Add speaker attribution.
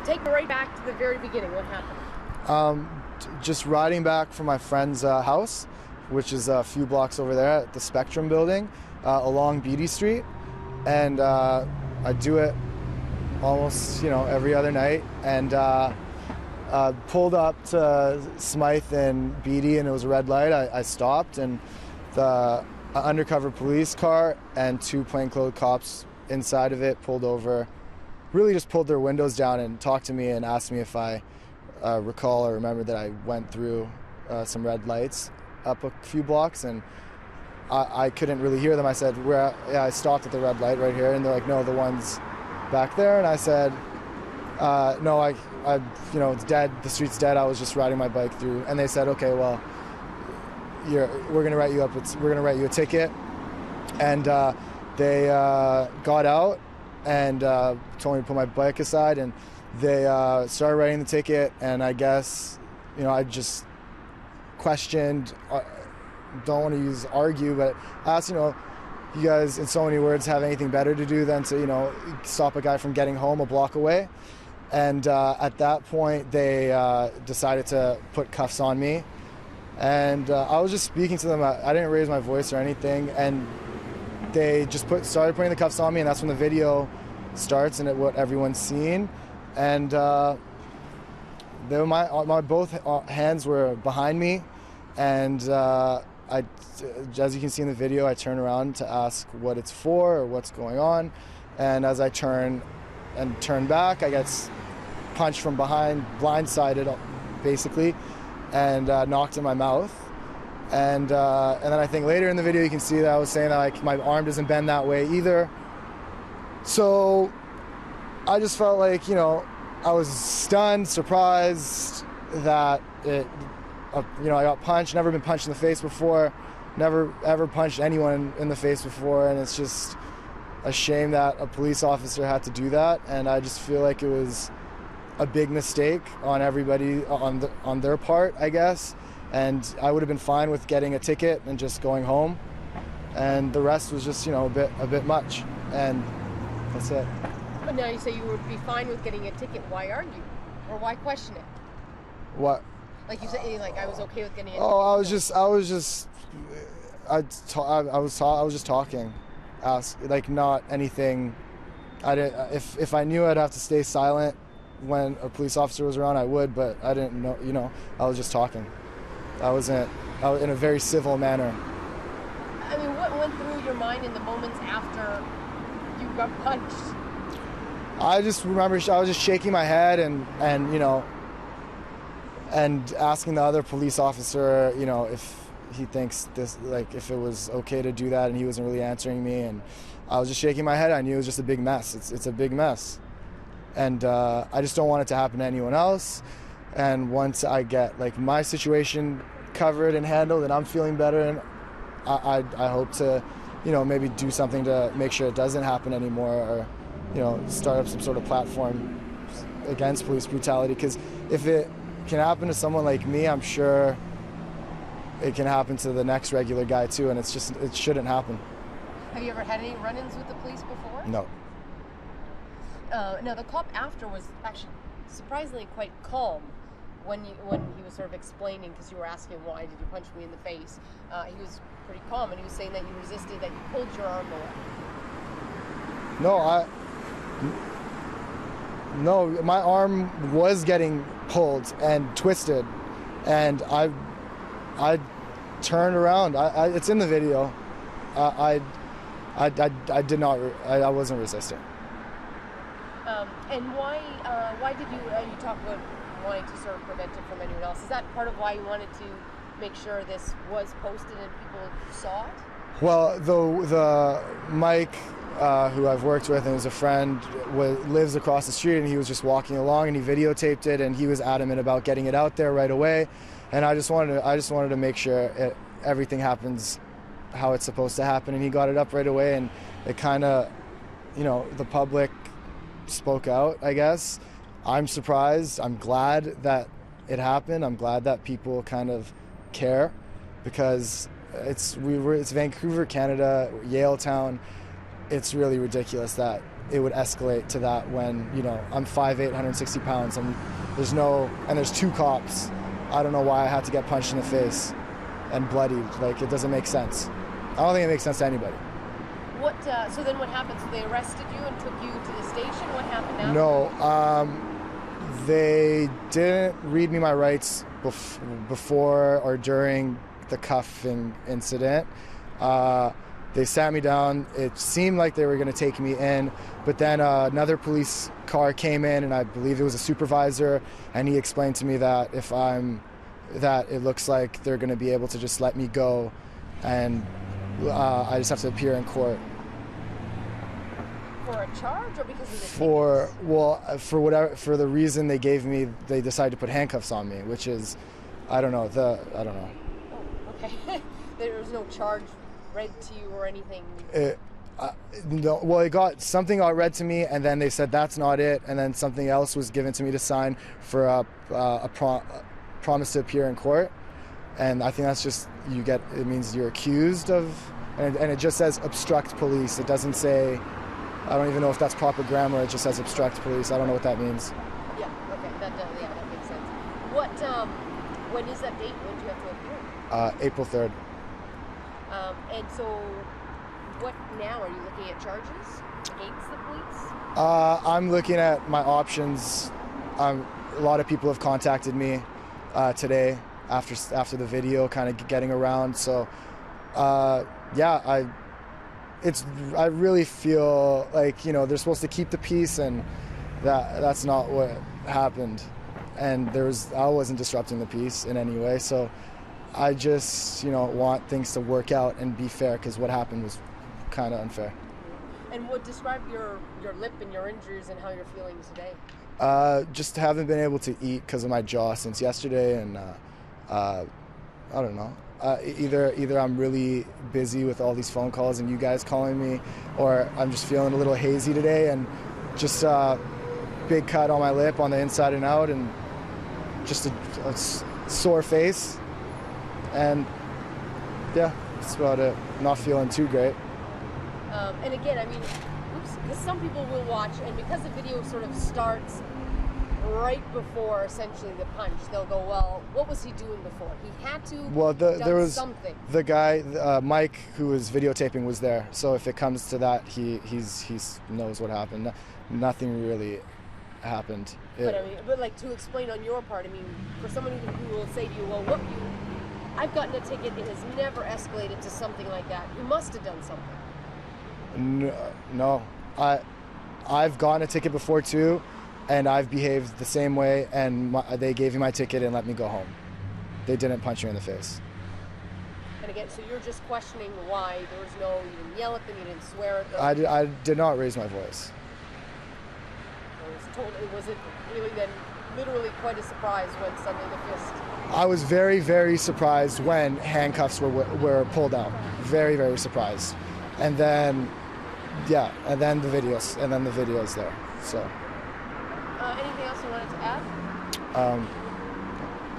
Speaker 1: Take me right back to the very beginning. What happened?
Speaker 2: Just riding back from my friend's house, which is a few blocks over there at the Spectrum building, along Beatty Street. And I do it almost, every other night. And pulled up to Smythe and Beatty, and it was a red light. I stopped, and the undercover police car and two plainclothes cops inside of it pulled over, really just pulled their windows down and talked to me and asked me if I recall or remember that I went through some red lights up a few blocks, and I couldn't really hear them. I said, I stopped at the red light right here, and they're like, no, the one's back there. And I said, no, it's dead. The street's dead. I was just riding my bike through. And they said, okay, well, we're gonna write you up. We're gonna write you a ticket. And they got out and told me to put my bike aside, and they started writing the ticket. And I guess, I just questioned. Don't want to use argue, but I asked, you guys, in so many words, have anything better to do than to, stop a guy from getting home a block away? And at that point, they decided to put cuffs on me. And I was just speaking to them. I didn't raise my voice or anything. And they just started putting the cuffs on me, and that's when the video starts and what everyone's seen. And my both hands were behind me, and as you can see in the video, I turn around to ask what it's for or what's going on. And as I turn back, I get punched from behind, blindsided basically, and knocked in my mouth. And then I think later in the video you can see that I was saying that my arm doesn't bend that way either. So I just felt like, I was stunned, surprised that I got punched. Never been punched in the face before. Never ever punched anyone in the face before, and it's just a shame that a police officer had to do that. And I just feel like it was a big mistake on everybody on their part, I guess. And I would have been fine with getting a ticket and just going home. And the rest was just, a bit much. And that's it.
Speaker 1: But now you say you would be fine with getting a ticket. Why argue? Or why question it?
Speaker 2: What?
Speaker 1: Like you said, I was okay with getting a ticket.
Speaker 2: Oh, I was just talking. Not anything. I didn't. If I knew I'd have to stay silent when a police officer was around, I would. But I didn't know. I was just talking. I was in a very civil manner.
Speaker 1: I mean, what went through your mind in the moments after you got punched?
Speaker 2: I just remember I was just shaking my head and asking the other police officer, if he thinks this, if it was okay to do that, and he wasn't really answering me. And I was just shaking my head. I knew it was just a big mess. It's a big mess. And I just don't want it to happen to anyone else. And once I get my situation covered and handled and I'm feeling better, and I hope to, maybe do something to make sure it doesn't happen anymore, or, start up some sort of platform against police brutality. Because if it can happen to someone like me, I'm sure it can happen to the next regular guy too, and it shouldn't happen.
Speaker 1: Have you ever had any run-ins with the police before?
Speaker 2: No.
Speaker 1: Now the cop after was actually surprisingly quite calm when he was sort of explaining, because you were asking why did you punch me in the face. He was pretty calm, and he was saying that you resisted, that you pulled your arm away.
Speaker 2: No, my arm was getting pulled and twisted, and I turned around. It's in the video. I did not. I wasn't resisting.
Speaker 1: And why did you talk about wanting to sort of prevent it from anyone else? Is that part of why you wanted to make sure this was posted and people saw it?
Speaker 2: Well, the Mike, who I've worked with and is a friend, lives across the street, and he was just walking along and he videotaped it, and he was adamant about getting it out there right away. And I just wanted to make sure everything happens how it's supposed to happen, and he got it up right away, and it kind of, the public spoke out, I guess. I'm surprised. I'm glad that it happened. I'm glad that people kind of care, because it's Vancouver, Canada, Yaletown. It's really ridiculous that it would escalate to that when, you know, I'm 5'8", 160 pounds, and there's two cops. I don't know why I had to get punched in the face and bloodied. Like, it doesn't make sense. I don't think it makes sense to anybody.
Speaker 1: So then what happened? So they arrested you and took you to the station? What happened now?
Speaker 2: No, they didn't read me my rights before or during the cuffing incident. They sat me down. It seemed like they were going to take me in, but then another police car came in, and I believe it was a supervisor, and he explained to me that that it looks like they're going to be able to just let me go, and I just have to appear in court.
Speaker 1: For a charge, or because of the
Speaker 2: for the reason they gave me, they decided to put handcuffs on me, which is, I don't know.
Speaker 1: Oh, okay. There was no charge read to you or anything?
Speaker 2: No. Well, something got read to me, and then they said that's not it, and then something else was given to me to sign for a promise to appear in court, and I think that's just it means you're accused of, and it just says obstruct police. It doesn't say. I don't even know if that's proper grammar. It just says obstruct police. I don't know what that means.
Speaker 1: Yeah. Okay. That makes sense. When is that date? When do you have to appear?
Speaker 2: April 3rd.
Speaker 1: And so, what now? Are you looking at charges against the police?
Speaker 2: I'm looking at my options. A lot of people have contacted me today after the video, kind of getting around. So, I really feel like, you know, they're supposed to keep the peace, and that's not what happened. And I wasn't disrupting the peace in any way. So I just, you know, want things to work out and be fair, because what happened was kind of unfair.
Speaker 1: And describe your lip and your injuries and how you're feeling today?
Speaker 2: Just haven't been able to eat because of my jaw since yesterday, and I don't know. Either I'm really busy with all these phone calls and you guys calling me, or I'm just feeling a little hazy today, and just a big cut on my lip on the inside and out, and just a sore face. And yeah, that's about it. Not feeling too great.
Speaker 1: And again, I mean, because some people will watch, and because the video sort of starts right before essentially the punch, they'll go, well, what was he doing before? He had to
Speaker 2: there was
Speaker 1: something.
Speaker 2: The guy, Mike, who was videotaping, was there. So if it comes to that, he knows what happened. Nothing really happened.
Speaker 1: But like, to explain on your part, I mean, for someone who will say to you, well, I've gotten a ticket, it has never escalated to something like that. You must have done something.
Speaker 2: No. I've gotten a ticket before too, and I've behaved the same way, and they gave me my ticket and let me go home. They didn't punch me in the face.
Speaker 1: And again, so you're just questioning why there was you didn't yell at them, you didn't swear at them?
Speaker 2: I did not raise my voice.
Speaker 1: Was it really then literally quite a surprise when suddenly the fist?
Speaker 2: I was very, very surprised when handcuffs were pulled out. Very, very surprised. And then, and then the videos there. So.
Speaker 1: Anything else you wanted to add?